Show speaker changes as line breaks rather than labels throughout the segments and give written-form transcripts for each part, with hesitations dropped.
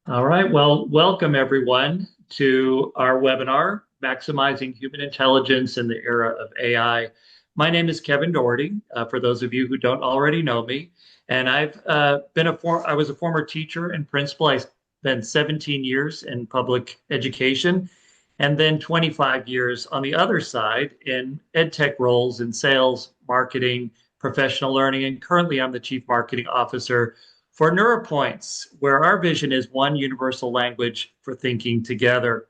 All right. Well, welcome everyone to our webinar, Maximizing Human Intelligence in the Era of AI. My name is Kevin Doherty, for those of you who don't already know me. And I was a former teacher and principal. I spent 17 years in public education and then 25 years on the other side in ed tech roles in sales, marketing, professional learning. And currently I'm the Chief Marketing Officer for NeuroPoints, where our vision is one universal language for thinking together.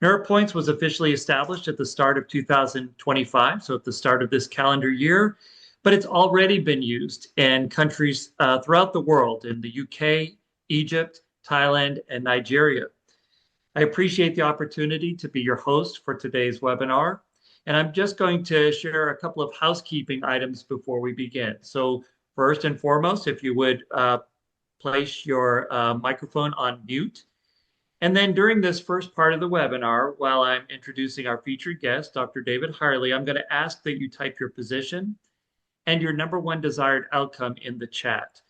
NeuroPoints was officially established at the start of 2025, so at the start of this calendar year, but it's already been used in countries throughout the world, in the UK, Egypt, Thailand, and Nigeria. I appreciate the opportunity to be your host for today's webinar, and I'm just going to share a couple of housekeeping items before we begin. So first and foremost, if you would place your microphone on mute. And then during this first part of the webinar, while I'm introducing our featured guest, Dr. David Harley, I'm going to ask that you type your position and your number one desired outcome in the chat.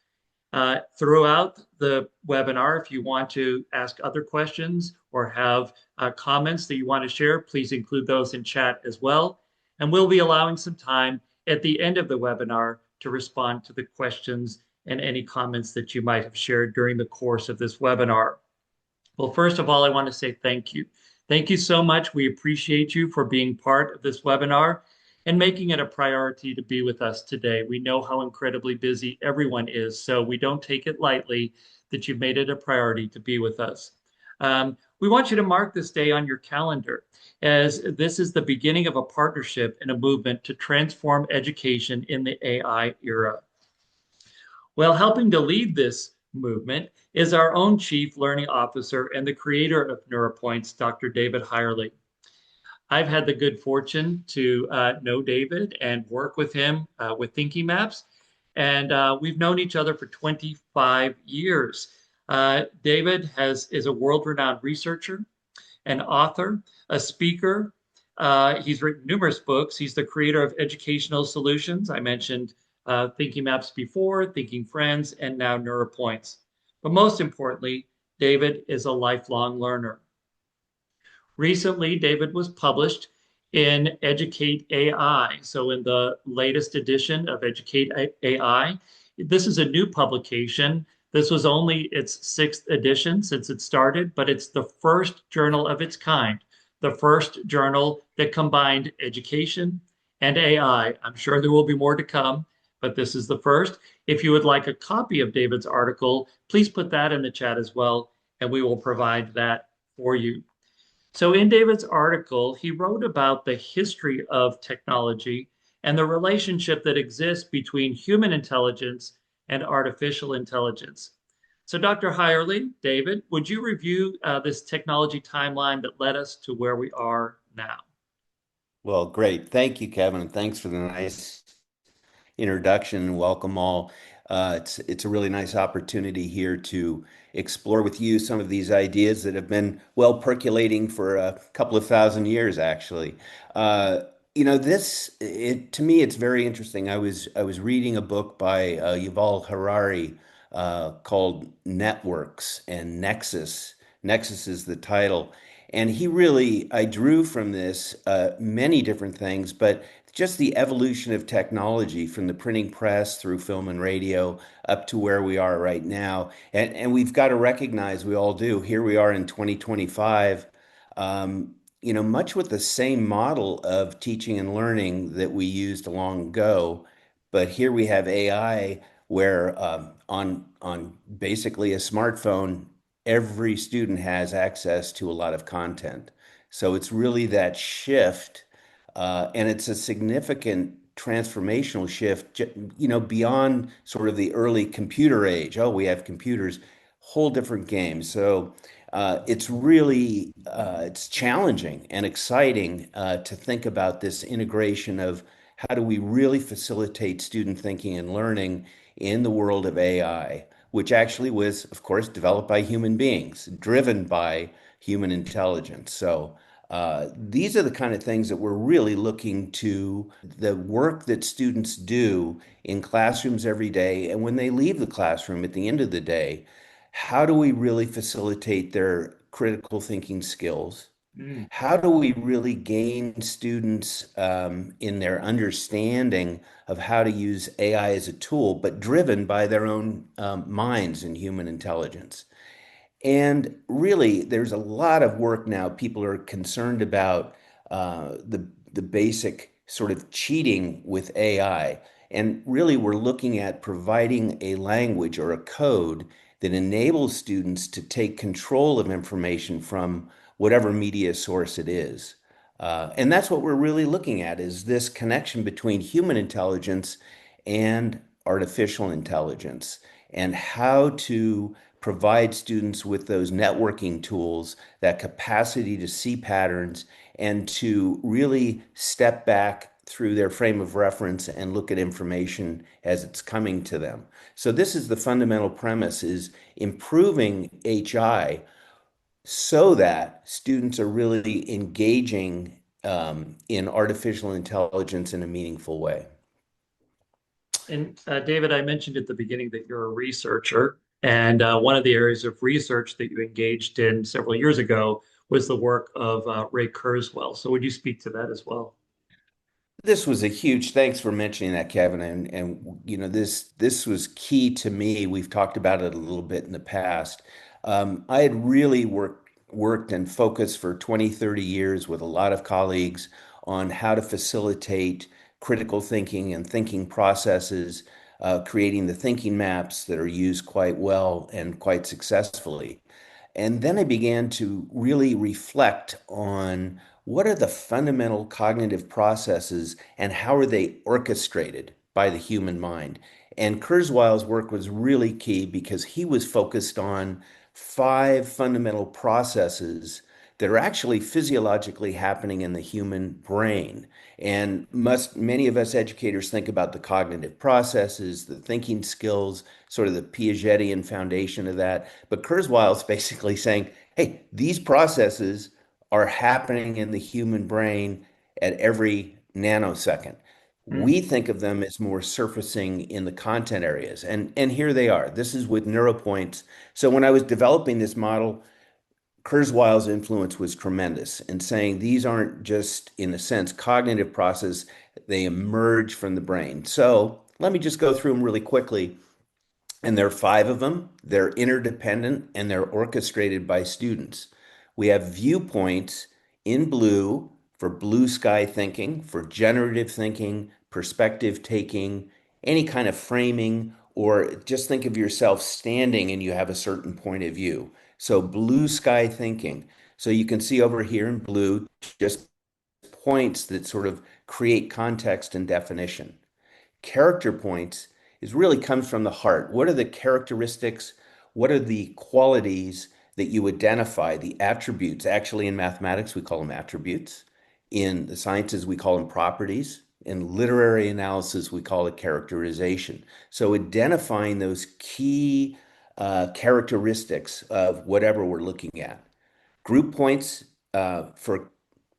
Throughout the webinar, if you want to ask other questions or have comments that you want to share, please include those in chat as well. And we'll be allowing some time at the end of the webinar to respond to the questions and any comments that you might have shared during the course of this webinar. Well, first of all, I want to say thank you. Thank you so much. We appreciate you for being part of this webinar and making it a priority to be with us today. We know how incredibly busy everyone is, so we don't take it lightly that you've made it a priority to be with us. We want you to mark this day on your calendar, as this is the beginning of a partnership and a movement to transform education in the AI era. Well, helping to lead this movement is our own Chief Learning Officer and the creator of NeuroPoints, Dr. David Hirely. I've had the good fortune to know David and work with him with Thinking Maps, and we've known each other for 25 years. David is a world-renowned researcher, an author, a speaker. He's written numerous books. He's the creator of Educational Solutions. I mentioned Thinking Maps before, Thinking Friends, and now NeuroPoints. But most importantly, David is a lifelong learner. Recently, David was published in Educate AI. So, in the latest edition of Educate AI, this is a new publication. This was only its sixth edition since it started, but it's the first journal of its kind, the first journal that combined education and AI. I'm sure there will be more to come, but this is the first. If you would like a copy of David's article, please put that in the chat as well, and we will provide that for you. So, in David's article, he wrote about the history of technology and the relationship that exists between human intelligence and artificial intelligence. So, Dr. Hirely, David, would you review this technology timeline that led us to where we are now?
Well, great. Thank you, Kevin. And thanks for the nice introduction and welcome all. It's a really nice opportunity here to explore with you some of these ideas that have been well percolating for a couple of thousand years, actually. To me, it's very interesting. I was reading a book by Yuval Harari called Networks and Nexus. Nexus is the title. And I drew from this many different things, but just the evolution of technology from the printing press through film and radio up to where we are right now. And we've got to recognize, we all do, here we are in 2025, much with the same model of teaching and learning that we used long ago. But here we have AI where on basically a smartphone, every student has access to a lot of content. So it's really that shift, and it's a significant transformational shift, beyond sort of the early computer age. Oh, we have computers, whole different game. So it's challenging and exciting to think about this integration of how do we really facilitate student thinking and learning in the world of AI, which actually was, of course, developed by human beings, driven by human intelligence. So these are the kind of things that we're really looking to the work that students do in classrooms every day. And when they leave the classroom at the end of the day, How do we really facilitate their critical thinking skills?
Mm.
How do we really gain students in their understanding of how to use AI as a tool, but driven by their own minds and human intelligence? And really, there's a lot of work now. People are concerned about the basic sort of cheating with AI. And really, we're looking at providing a language or a code that enables students to take control of information from whatever media source it is. And that's what we're really looking at is this connection between human intelligence and artificial intelligence and how to provide students with those networking tools, that capacity to see patterns and to really step back through their frame of reference and look at information as it's coming to them. So this is the fundamental premise is improving HI so that students are really engaging in artificial intelligence in a meaningful way.
And David, I mentioned at the beginning that you're a researcher, and one of the areas of research that you engaged in several years ago was the work of Ray Kurzweil. So would you speak to that as well?
This was a huge thanks for mentioning that, Kevin. And you know, this was key to me. We've talked about it a little bit in the past. I had really worked and focused for 20, 30 years with a lot of colleagues on how to facilitate critical thinking and thinking processes, creating the thinking maps that are used quite well and quite successfully. And then I began to really reflect on what are the fundamental cognitive processes and how are they orchestrated by the human mind. And Kurzweil's work was really key because he was focused on five fundamental processes that are actually physiologically happening in the human brain. And many of us educators think about the cognitive processes, the thinking skills, sort of the Piagetian foundation of that. But Kurzweil's basically saying, hey, these processes are happening in the human brain at every nanosecond.
Mm.
We think of them as more surfacing in the content areas. And here they are. This is with NeuroPoints. So when I was developing this model, Kurzweil's influence was tremendous in saying these aren't just, in a sense, cognitive process, they emerge from the brain. So let me just go through them really quickly. And there are five of them. They're interdependent and they're orchestrated by students. We have viewpoints in blue for blue sky thinking, for generative thinking, perspective taking, any kind of framing, or just think of yourself standing and you have a certain point of view. So blue sky thinking. So you can see over here in blue just points that sort of create context and definition. Character points is really comes from the heart. What are the characteristics? What are the qualities that you identify, the attributes? Actually, in mathematics, we call them attributes. In the sciences, we call them properties. In literary analysis, we call it characterization. So identifying those key characteristics of whatever we're looking at. Group points for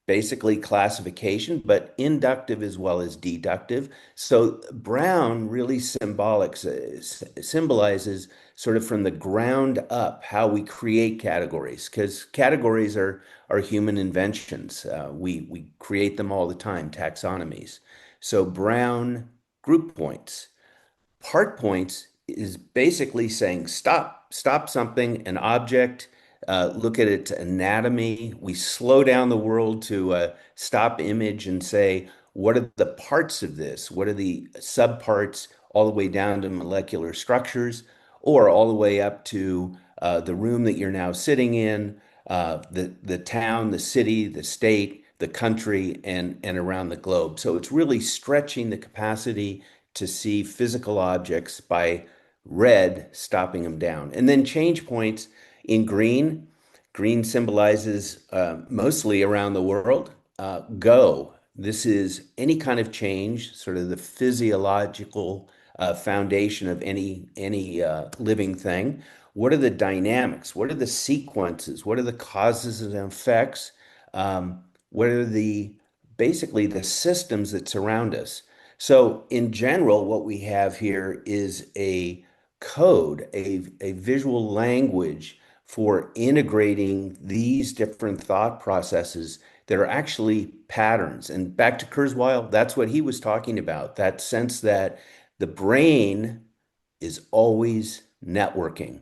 basically classification, but inductive as well as deductive. So Brown really symbolizes sort of from the ground up how we create categories, because categories are human inventions. We create them all the time, taxonomies. So Brown group points. Part points is basically saying stop something, an object, look at its anatomy. We slow down the world to stop image and say, what are the parts of this? What are the subparts, all the way down to molecular structures, or all the way up to the room that you're now sitting in, the town, the city, the state, the country, and around the globe. So it's really stretching the capacity to see physical objects by red, stopping them down. And then change points in green. Green symbolizes mostly around the world. Go. This is any kind of change, sort of the physiological foundation of any living thing. What are the dynamics? What are the sequences? What are the causes and effects? What are the basically the systems that surround us? So, in general, what we have here is a code, a visual language for integrating these different thought processes that are actually patterns. And back to Kurzweil, that's what he was talking about, that sense that the brain is always networking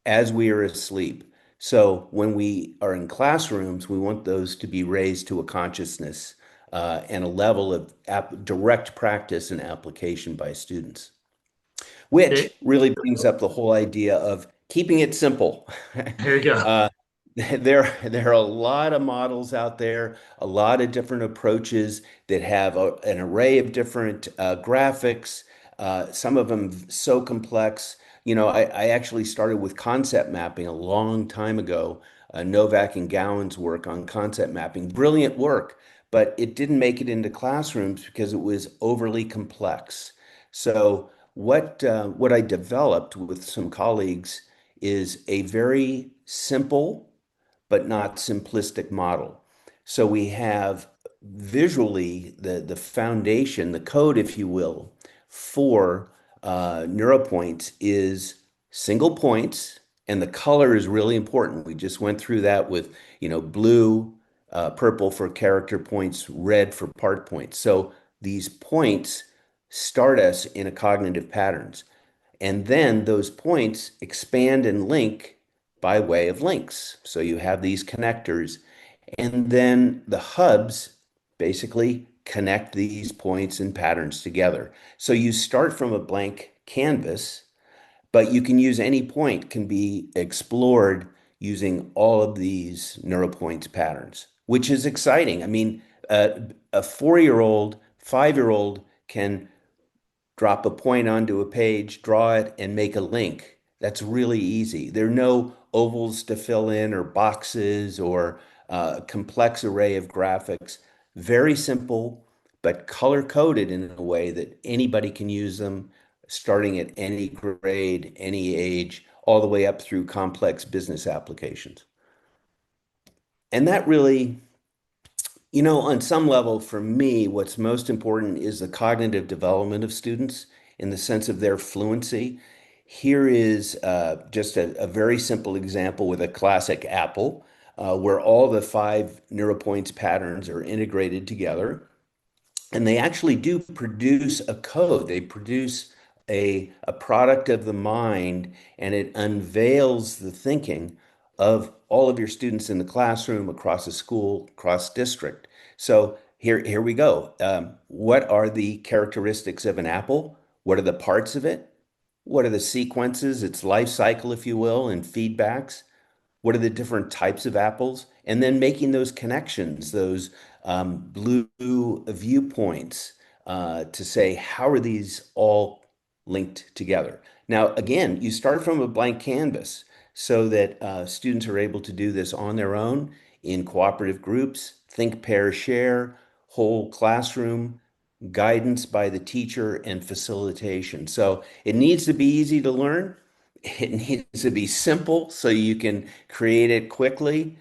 as we are asleep. So when we are in classrooms, we want those to be raised to a consciousness and a level of direct practice and application by students, which
There,
really brings up the whole idea of keeping it simple.
there you go.
Uh, there are a lot of models out there, a lot of different approaches that have an array of different graphics, some of them so complex. I actually started with concept mapping a long time ago, Novak and Gowan's work on concept mapping, brilliant work, but it didn't make it into classrooms because it was overly complex. So what I developed with some colleagues is a very simple but not simplistic model. So we have visually the foundation, the code, if you will, for NeuroPoints is single points, and the color is really important. We just went through that with, blue, purple for character points, red for part points. So these points start us in a cognitive patterns. And then those points expand and link by way of links. So you have these connectors, and then the hubs basically connect these points and patterns together. So you start from a blank canvas, but you can use any point can be explored using all of these NeuroPoints patterns, which is exciting. I mean, a 4-year-old, 5-year-old can drop a point onto a page, draw it, and make a link. That's really easy. There are no ovals to fill in or boxes or a complex array of graphics. Very simple, but color coded in a way that anybody can use them, starting at any grade, any age, all the way up through complex business applications. And that really, on some level, for me, what's most important is the cognitive development of students in the sense of their fluency. Here is just a very simple example with a classic apple, where all the 5 NeuroPoints patterns are integrated together. And they actually do produce a code. They produce a product of the mind, and it unveils the thinking of all of your students in the classroom, across the school, across district. So here we go. What are the characteristics of an apple? What are the parts of it? What are the sequences, its life cycle, if you will, and feedbacks? What are the different types of apples? And then making those connections, those blue viewpoints to say, how are these all linked together? Now, again, you start from a blank canvas so that students are able to do this on their own in cooperative groups, think, pair, share, whole classroom, guidance by the teacher, and facilitation. So it needs to be easy to learn. It needs to be simple so you can create it quickly,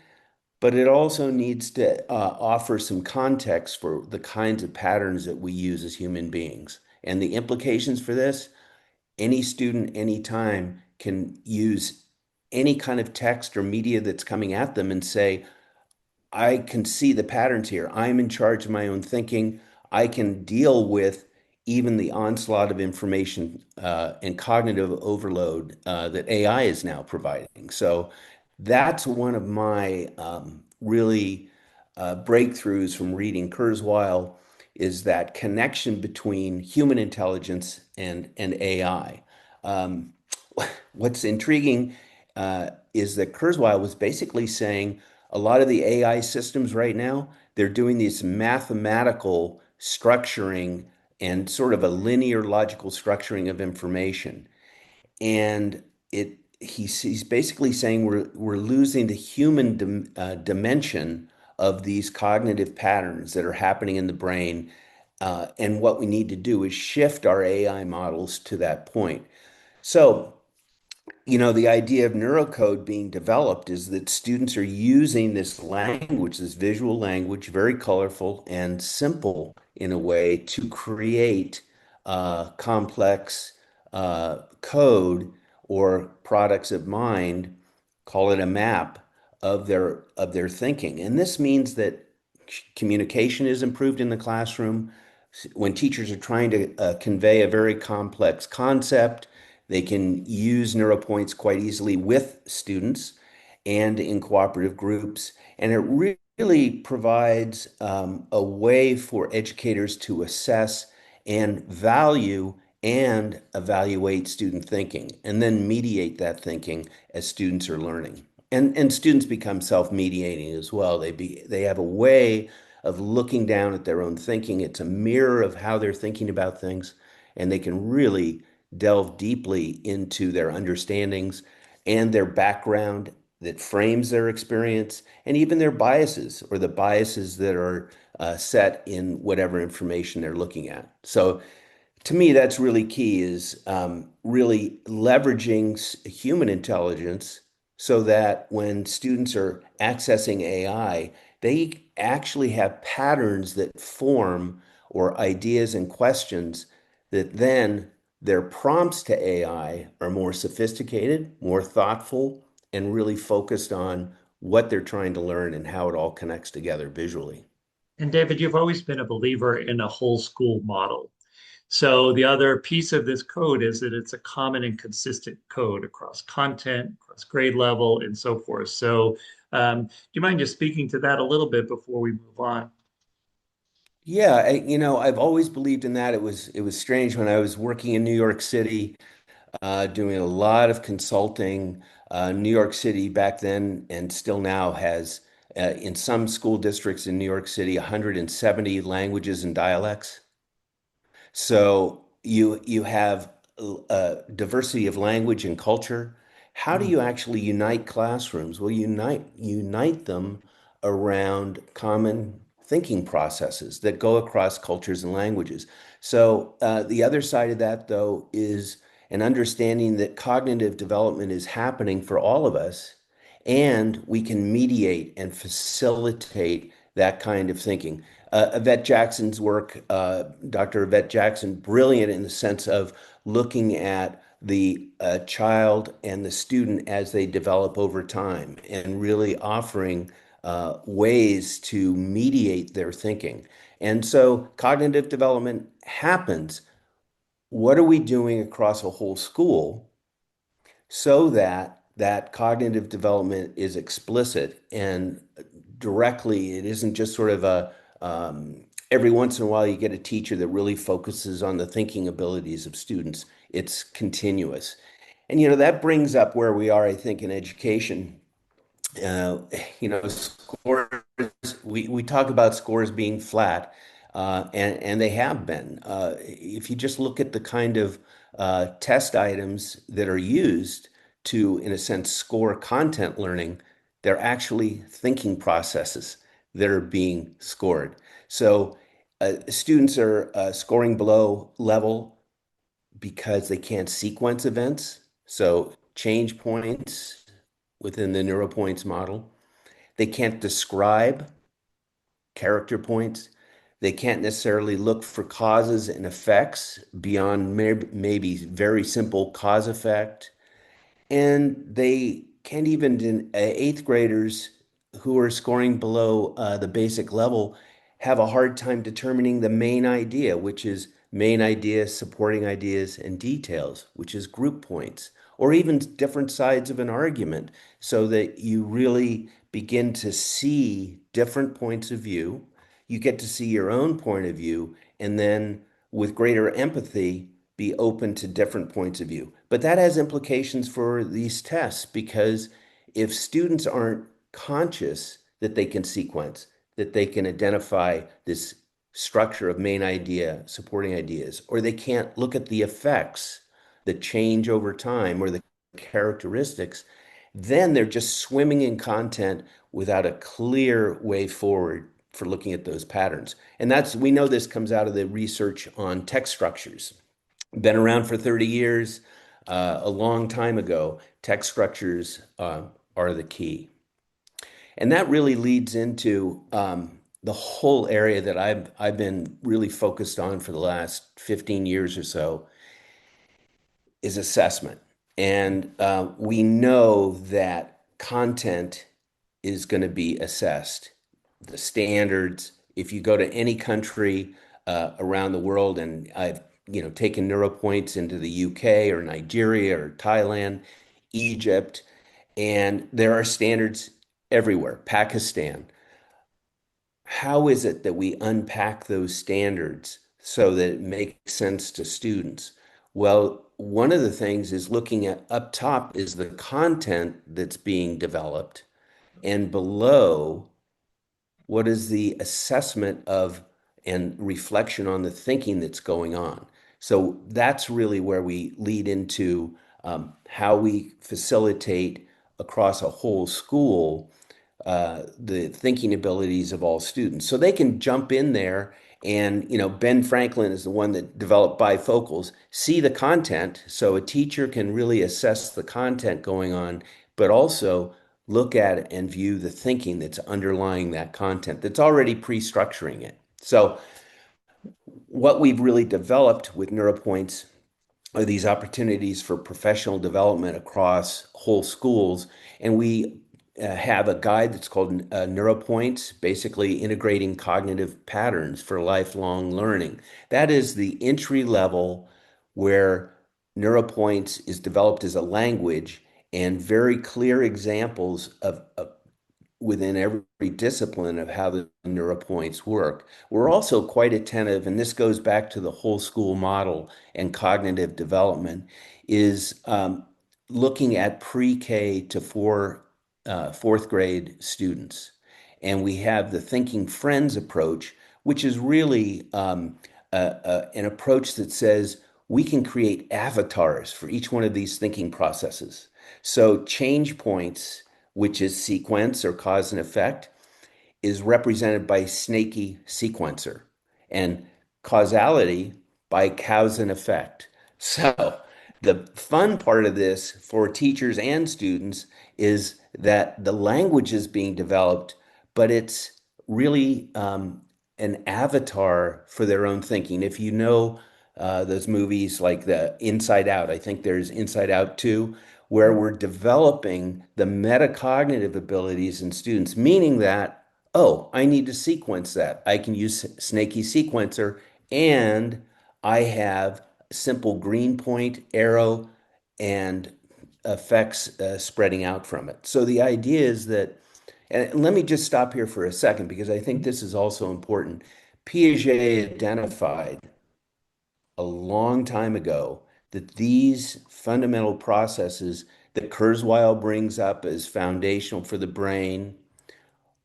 but it also needs to offer some context for the kinds of patterns that we use as human beings. And the implications for this, any student, anytime can use any kind of text or media that's coming at them and say, I can see the patterns here. I'm in charge of my own thinking. I can deal with even the onslaught of information and cognitive overload that AI is now providing. So that's one of my really breakthroughs from reading Kurzweil is that connection between human intelligence and AI. Um, what's intriguing is that Kurzweil was basically saying a lot of the AI systems right now, they're doing this mathematical structuring and sort of a linear logical structuring of information. And he's basically saying we're losing the human dimension of these cognitive patterns that are happening in the brain. And what we need to do is shift our AI models to that point. So the idea of neurocode being developed is that students are using this language, this visual language, very colorful and simple in a way to create complex code or products of mind, call it a map of their thinking. And this means that communication is improved in the classroom. When teachers are trying to convey a very complex concept, they can use NeuroPoints quite easily with students and in cooperative groups. And it really provides a way for educators to assess and value and evaluate student thinking, and then mediate that thinking as students are learning. And students become self-mediating as well. They have a way of looking down at their own thinking. It's a mirror of how they're thinking about things, and they can really delve deeply into their understandings and their background that frames their experience, and even their biases or the biases that are set in whatever information they're looking at. So to me, that's really key is really leveraging human intelligence so that when students are accessing AI, they actually have patterns that form or ideas and questions that then their prompts to AI are more sophisticated, more thoughtful, and really focused on what they're trying to learn and how it all connects together visually.
And David, you've always been a believer in a whole school model. So the other piece of this code is that it's a common and consistent code across content, across grade level, and so forth. So do you mind just speaking to that a little bit before we move on?
Yeah, I've always believed in that. It was strange when I was working in New York City, doing a lot of consulting. New York City back then and still now has, in some school districts in New York City, 170 languages and dialects. So you have a diversity of language and culture. How do
Mm.
you actually unite classrooms? Well, unite them around common thinking processes that go across cultures and languages. So the other side of that, though, is an understanding that cognitive development is happening for all of us, and we can mediate and facilitate that kind of thinking. Yvette Jackson's work, Dr. Yvette Jackson, brilliant in the sense of looking at the child and the student as they develop over time and really offering ways to mediate their thinking. And so cognitive development happens. What are we doing across a whole school so that that cognitive development is explicit and directly, it isn't just sort of a every once in a while you get a teacher that really focuses on the thinking abilities of students. It's continuous. And that brings up where we are, I think, in education. Uh, scores, we talk about scores being flat, and they have been. If you just look at the kind of test items that are used to, in a sense, score content learning, they're actually thinking processes that are being scored. So students are scoring below level because they can't sequence events. So change points within the NeuroPoints model. They can't describe character points. They can't necessarily look for causes and effects beyond maybe very simple cause effect. And they can't even, eighth graders who are scoring below the basic level have a hard time determining the main idea, which is main ideas, supporting ideas, and details, which is group points, or even different sides of an argument, so that you really begin to see different points of view. You get to see your own point of view, and then with greater empathy, be open to different points of view. But that has implications for these tests because if students aren't conscious that they can sequence, that they can identify this structure of main idea, supporting ideas, or they can't look at the effects that change over time or the characteristics, then they're just swimming in content without a clear way forward for looking at those patterns. And we know this comes out of the research on text structures. Been around for 30 years, a long time ago. Text structures are the key. And that really leads into the whole area that I've been really focused on for the last 15 years or so. is assessment. And we know that content is going to be assessed. The standards, if you go to any country around the world, and I've taken NeuroPoints into the UK or Nigeria or Thailand, Egypt, and there are standards everywhere. Pakistan. How is it that we unpack those standards so that it makes sense to students? Well, one of the things is looking at up top is the content that's being developed, and below, what is the assessment of and reflection on the thinking that's going on? So that's really where we lead into how we facilitate across a whole school the thinking abilities of all students. So they can jump in there and, Ben Franklin is the one that developed bifocals, see the content. So a teacher can really assess the content going on, but also look at it and view the thinking that's underlying that content that's already pre-structuring it. So what we've really developed with NeuroPoints are these opportunities for professional development across whole schools. And we have a guide that's called NeuroPoints, basically integrating cognitive patterns for lifelong learning. That is the entry level where NeuroPoints is developed as a language and very clear examples of within every discipline of how the neuropoints work. We're also quite attentive, and this goes back to the whole school model and cognitive development, is looking at pre-K to fourth grade students. And we have the Thinking Friends approach, which is really an approach that says we can create avatars for each one of these thinking processes. So change points, which is sequence or cause and effect, is represented by snaky sequencer, and causality by cause and effect. So the fun part of this for teachers and students is that the language is being developed, but it's really an avatar for their own thinking. If you know those movies like the Inside Out, I think there's Inside Out 2, where we're developing the metacognitive abilities in students, meaning that, oh, I need to sequence that. I can use Snaky Sequencer, and I have simple green point, arrow, and effects spreading out from it. So the idea is that, and let me just stop here for a second because I think this is also important. Piaget identified a long time ago that these fundamental processes that Kurzweil brings up as foundational for the brain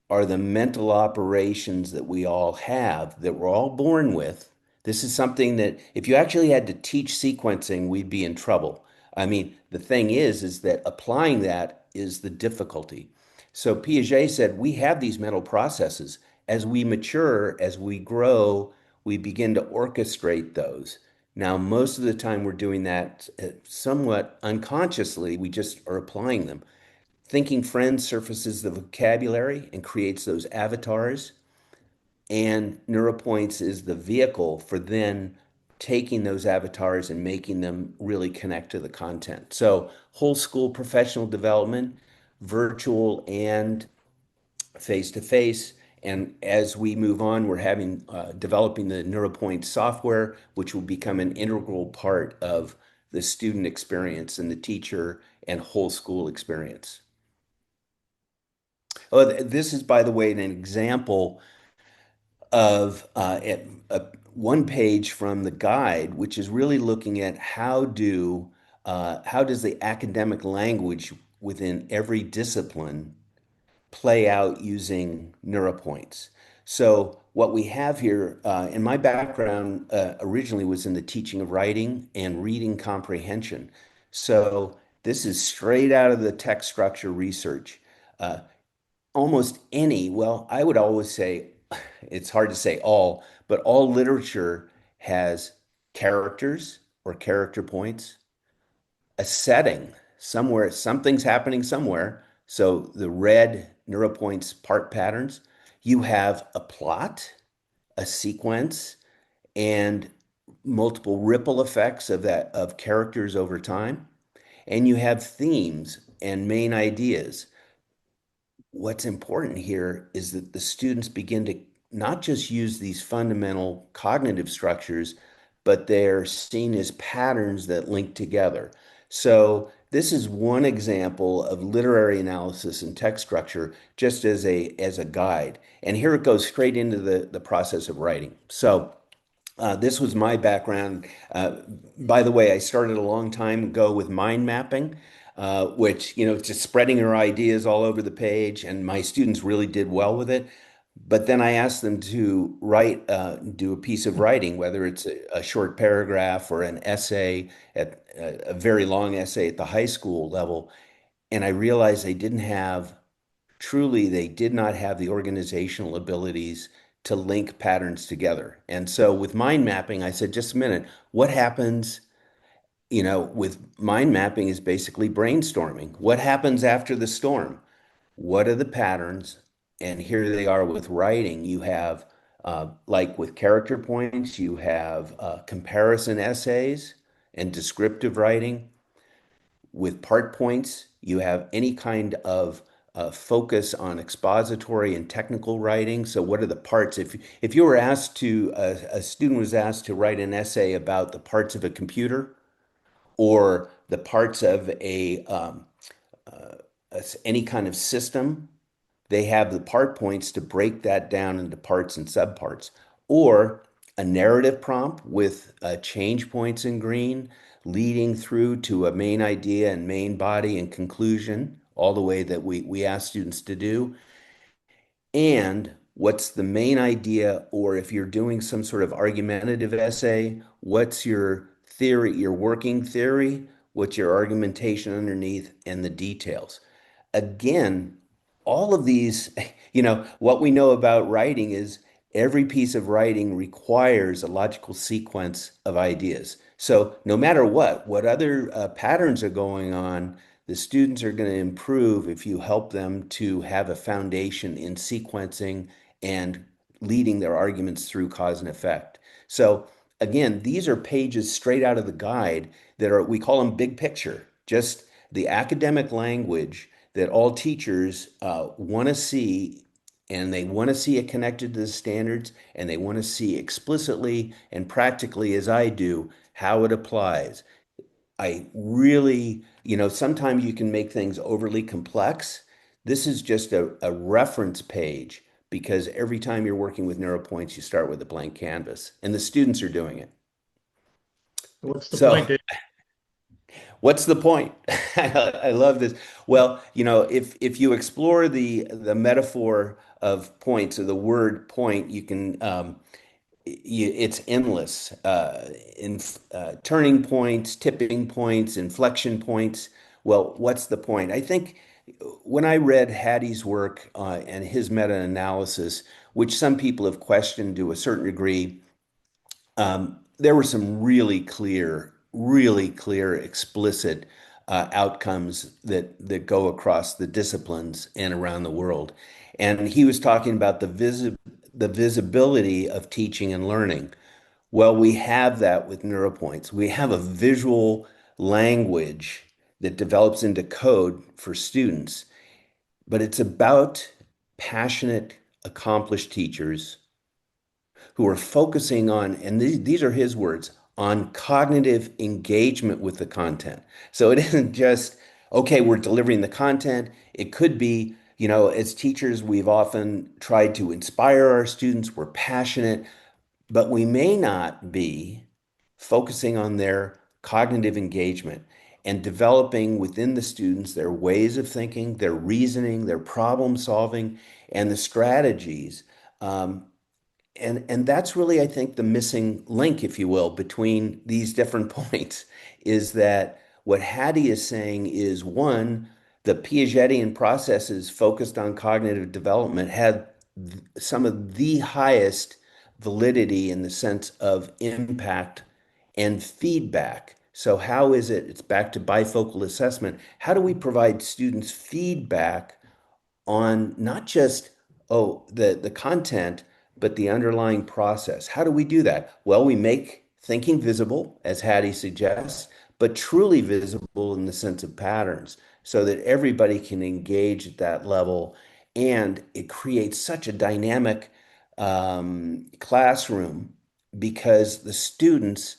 are the mental operations that we all have, that we're all born with. This is something that if you actually had to teach sequencing, we'd be in trouble. I mean, the thing is that applying that is the difficulty. So Piaget said we have these mental processes. As we mature, as we grow, we begin to orchestrate those. Now, most of the time we're doing that somewhat unconsciously. We just are applying them. Thinking Friends surfaces the vocabulary and creates those avatars, and NeuroPoints is the vehicle for then taking those avatars and making them really connect to the content. So, whole school professional development, virtual and face to face. And as we move on, we're having developing the NeuroPoint software, which will become an integral part of the student experience and the teacher and whole school experience. Oh, this is, by the way, an example of one page from the guide, which is really looking at how does the academic language within every discipline play out using NeuroPoints. So what we have here, in my background originally was in the teaching of writing and reading comprehension. So this is straight out of the text structure research. Almost any, well, I would always say, it's hard to say all, but all literature has characters or character points, a setting somewhere, something's happening somewhere. So the red NeuroPoints part patterns, you have a plot, a sequence, and multiple ripple effects of that of characters over time, and you have themes and main ideas. What's important here is that the students begin to not just use these fundamental cognitive structures, but they're seen as patterns that link together. So this is one example of literary analysis and text structure just as a guide. And here it goes straight into the process of writing. So this was my background. By the way, I started a long time ago with mind mapping, which, just spreading your ideas all over the page, and my students really did well with it. But then I asked them to do a piece of writing, whether it's a short paragraph or an essay at a very long essay at the high school level. And I realized they did not have the organizational abilities to link patterns together. And so with mind mapping, I said, just a minute, what happens, with mind mapping is basically brainstorming. What happens after the storm? What are the patterns? And here they are with writing. You have, like with character points, you have comparison essays and descriptive writing. With part points, you have any kind of focus on expository and technical writing. So, what are the parts? If you were asked to, a student was asked to write an essay about the parts of a computer or the parts of any kind of system, they have the part points to break that down into parts and subparts, or a narrative prompt with change points in green leading through to a main idea and main body and conclusion, all the way that we ask students to do. And what's the main idea, or if you're doing some sort of argumentative essay, what's your theory, your working theory, what's your argumentation underneath, and the details. Again, all of these, what we know about writing is every piece of writing requires a logical sequence of ideas. So no matter what other patterns are going on, the students are going to improve if you help them to have a foundation in sequencing and leading their arguments through cause and effect. So again, these are pages straight out of the guide we call them big picture, just the academic language that all teachers want to see, and they want to see it connected to the standards, and they want to see explicitly and practically, as I do, how it applies. I really, sometimes you can make things overly complex. This is just a reference page because every time you're working with NeuroPoints, you start with a blank canvas, and the students are doing it.
What's the
So
point, Dave?
what's the point? I love this. Well, if you explore the metaphor of points or the word point, you can it's endless. In turning points, tipping points, inflection points. Well, what's the point? I think when I read Hattie's work and his meta-analysis, which some people have questioned to a certain degree, there were some really clear, explicit outcomes that go across the disciplines and around the world. And he was talking about the visibility of teaching and learning. Well, we have that with NeuroPoints. We have a visual language that develops into code for students, but it's about passionate, accomplished teachers who are focusing on, and these are his words, on cognitive engagement with the content. So it isn't just, okay, we're delivering the content. It could be, as teachers, we've often tried to inspire our students. We're passionate, but we may not be focusing on their cognitive engagement and developing within the students their ways of thinking, their reasoning, their problem solving, and the strategies. And that's really, I think, the missing link, if you will, between these different points is that what Hattie is saying is one, the Piagetian processes focused on cognitive development had some of the highest validity in the sense of impact and feedback. So, how is it? It's back to bifocal assessment. How do we provide students feedback on not just the content, but the underlying process? How do we do that? Well, we make thinking visible, as Hattie suggests, but truly visible in the sense of patterns so that everybody can engage at that level. And it creates such a dynamic classroom because the students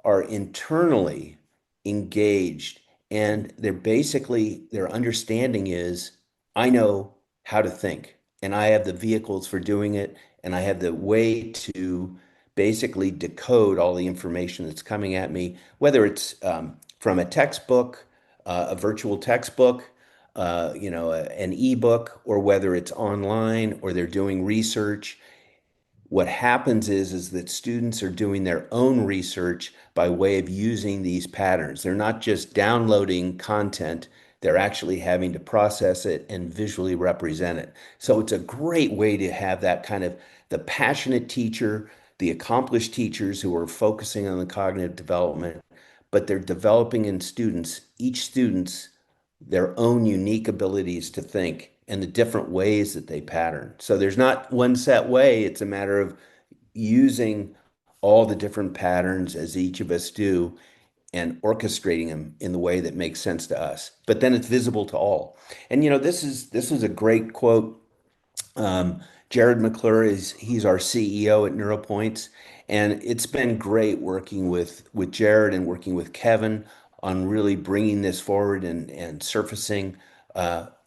are internally engaged and they're basically, their understanding is, I know how to think and I have the vehicles for doing it and I have the way to basically decode all the information that's coming at me, whether it's from a textbook, a virtual textbook, an ebook, or whether it's online or they're doing research. What happens is that students are doing their own research by way of using these patterns. They're not just downloading content, they're actually having to process it and visually represent it. So it's a great way to have that kind of the passionate teacher, the accomplished teachers who are focusing on the cognitive development, but they're developing in students, each student's their own unique abilities to think and the different ways that they pattern. So there's not one set way. It's a matter of using all the different patterns as each of us do and orchestrating them in the way that makes sense to us. But then it's visible to all. And this is a great quote. Jared McClure he's our CEO at NeuroPoints, and it's been great working with Jared and working with Kevin on really bringing this forward and surfacing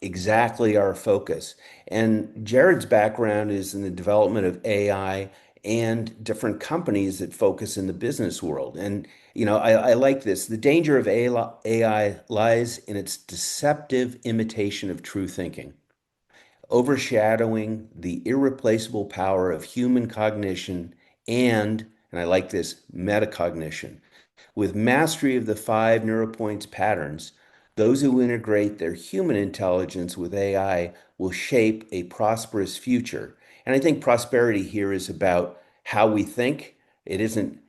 exactly our focus. And Jared's background is in the development of AI and different companies that focus in the business world. And I like this. The danger of AI lies in its deceptive imitation of true thinking, overshadowing the irreplaceable power of human cognition and I like this, metacognition. With mastery of the five neuropoints patterns, those who integrate their human intelligence with AI will shape a prosperous future. And I think prosperity here is about how we think. It isn't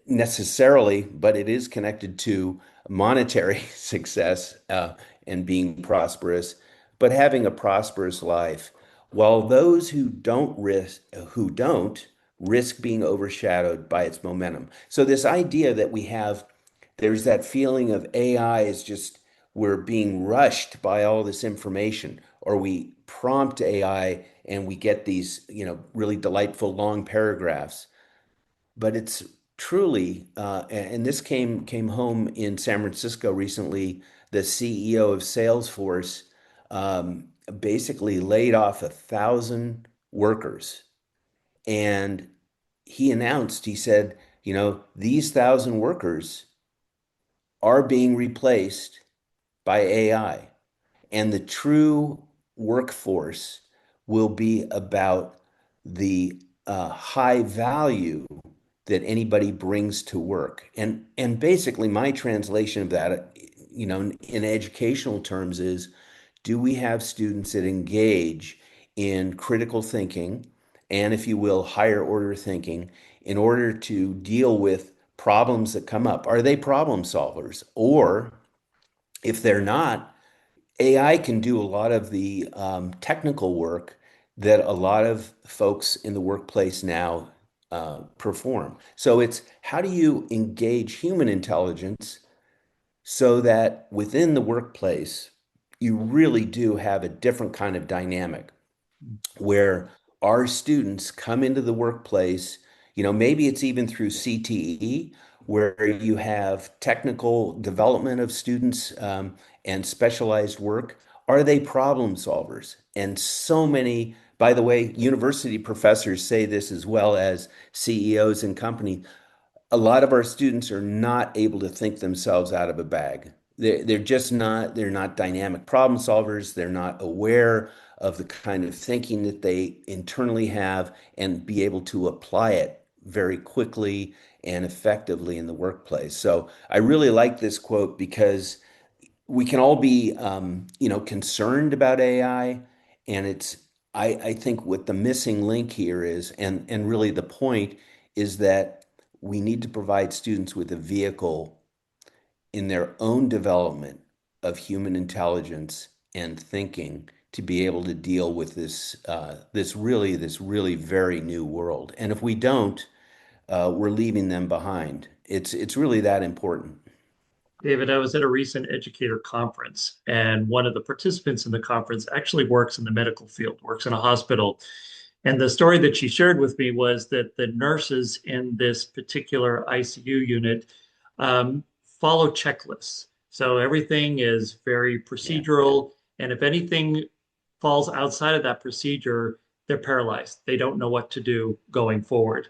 necessarily, but it is connected to monetary success and being prosperous, but having a prosperous life. While those who don't risk being overshadowed by its momentum. So this idea that there's that feeling of AI is just we're being rushed by all this information, or we prompt AI and we get these, really delightful long paragraphs. But it's truly, and this came home in San Francisco recently. The CEO of Salesforce basically laid off 1,000 workers, and he said, these 1,000 workers are being replaced by AI, and the true workforce will be about the high value that anybody brings to work. And basically my translation of that, in educational terms is, do we have students that engage in critical thinking and, if you will, higher order thinking in order to deal with problems that come up? Are they problem solvers? Or if they're not, AI can do a lot of the technical work that a lot of folks in the workplace now perform. So it's how do you engage human intelligence so that within the workplace, you really do have a different kind of dynamic where our students come into the workplace, maybe it's even through CTE, where you have technical development of students and specialized work. Are they problem solvers? And so many, by the way, university professors say this as well as CEOs and companies. A lot of our students are not able to think themselves out of a bag. They're just not, they're not dynamic problem solvers. They're not aware of the kind of thinking that they internally have and be able to apply it very quickly and effectively in the workplace. So I really like this quote because we can all be, concerned about AI, and I think what the missing link here is, and really the point is that we need to provide students with a vehicle in their own development of human intelligence and thinking to be able to deal with this really very new world. And if we don't, we're leaving them behind. It's really that important.
David, I was at a recent educator conference, and one of the participants in the conference actually works in the medical field, works in a hospital. And the story that she shared with me was that the nurses in this particular ICU unit follow checklists. So everything is very
Yeah.
procedural. And if anything falls outside of that procedure, they're paralyzed. They don't know what to do going forward.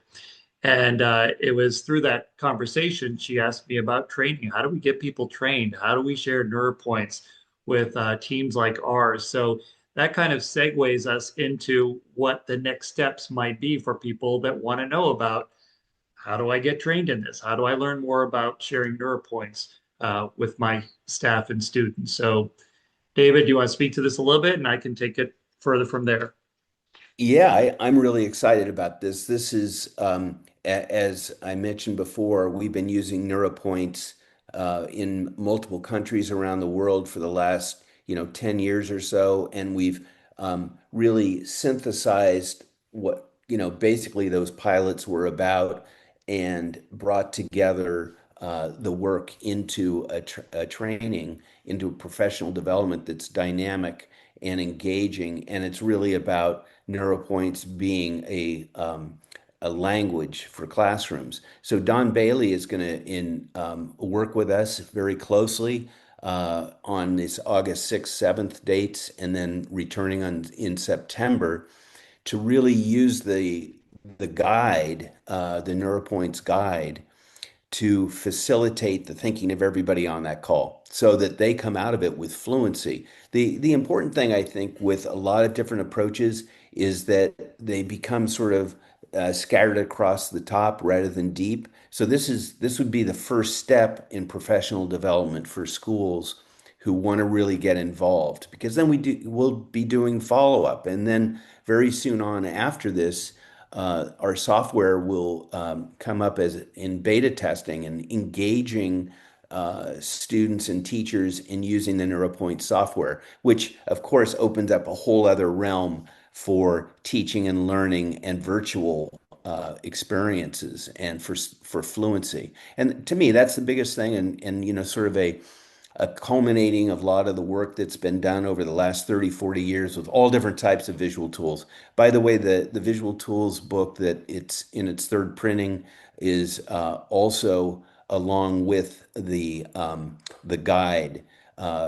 And it was through that conversation she asked me about training. How do we get people trained? How do we share NeuroPoints with teams like ours? So that kind of segues us into what the next steps might be for people that want to know about how do I get trained in this? How do I learn more about sharing NeuroPoints with my staff and students? So, David, do you want to speak to this a little bit, and I can take it further from there?
Yeah, I'm really excited about this. This is, as I mentioned before, we've been using NeuroPoints in multiple countries around the world for the last, 10 years or so, and we've really synthesized what, basically those pilots were about and brought together the work into a training, into a professional development that's dynamic and engaging, and it's really about NeuroPoints being a language for classrooms. So Don Bailey is going to in work with us very closely on this August 6th, 7th dates, and then returning on in September to really use the guide, the NeuroPoints guide, to facilitate the thinking of everybody on that call so that they come out of it with fluency. The important thing I think with a lot of different approaches is that they become sort of scattered across the top rather than deep. So this would be the first step in professional development for schools who want to really get involved, because then we'll be doing follow-up, and then very soon on after this, our software will come up as in beta testing and engaging students and teachers in using the NeuroPoint software, which of course opens up a whole other realm for teaching and learning and virtual experiences and for fluency. And to me, that's the biggest thing, and sort of a culminating of a lot of the work that's been done over the last 30, 40 years with all different types of visual tools. By the way, the visual tools book that it's in its third printing is also along with the guide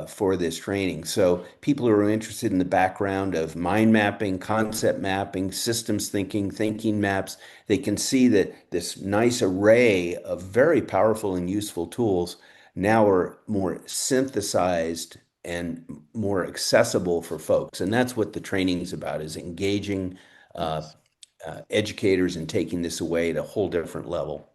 for this training. So people who are interested in the background of mind mapping, concept mapping, systems thinking, thinking maps, they can see that this nice array of very powerful and useful tools now are more synthesized and more accessible for folks. And that's what the training is about, is engaging uh,
Yes.
educators and taking this away at a whole different level.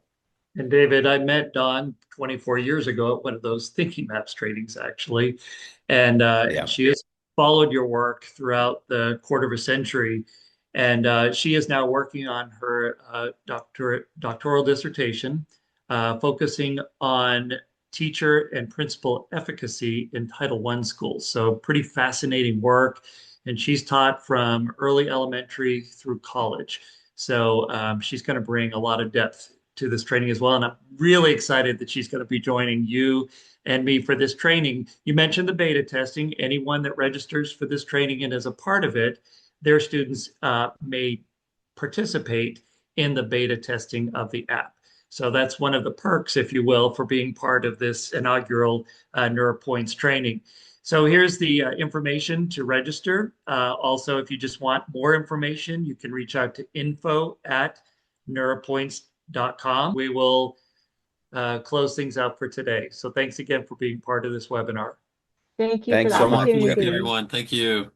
And David, I met Dawn 24 years ago at one of those Thinking Maps trainings, actually, and
Yeah.
she has followed your work throughout the quarter of a century, and she is now working on her doctoral dissertation, focusing on teacher and principal efficacy in Title I schools. So pretty fascinating work, and she's taught from early elementary through college. So she's going to bring a lot of depth to this training as well. And I'm really excited that she's going to be joining you and me for this training. You mentioned the beta testing. Anyone that registers for this training and is a part of it, their students may participate in the beta testing of the app. So that's one of the perks, if you will, for being part of this inaugural NeuroPoints training. So here's the information to register. Also, if you just want more information, you can reach out to info@neuropoints.com. We will close things out for today. So thanks again for being part of this webinar.
Thank you for
Thanks
the
so
Great
much.
work. Thank you,
opportunity.
everyone. Thank you.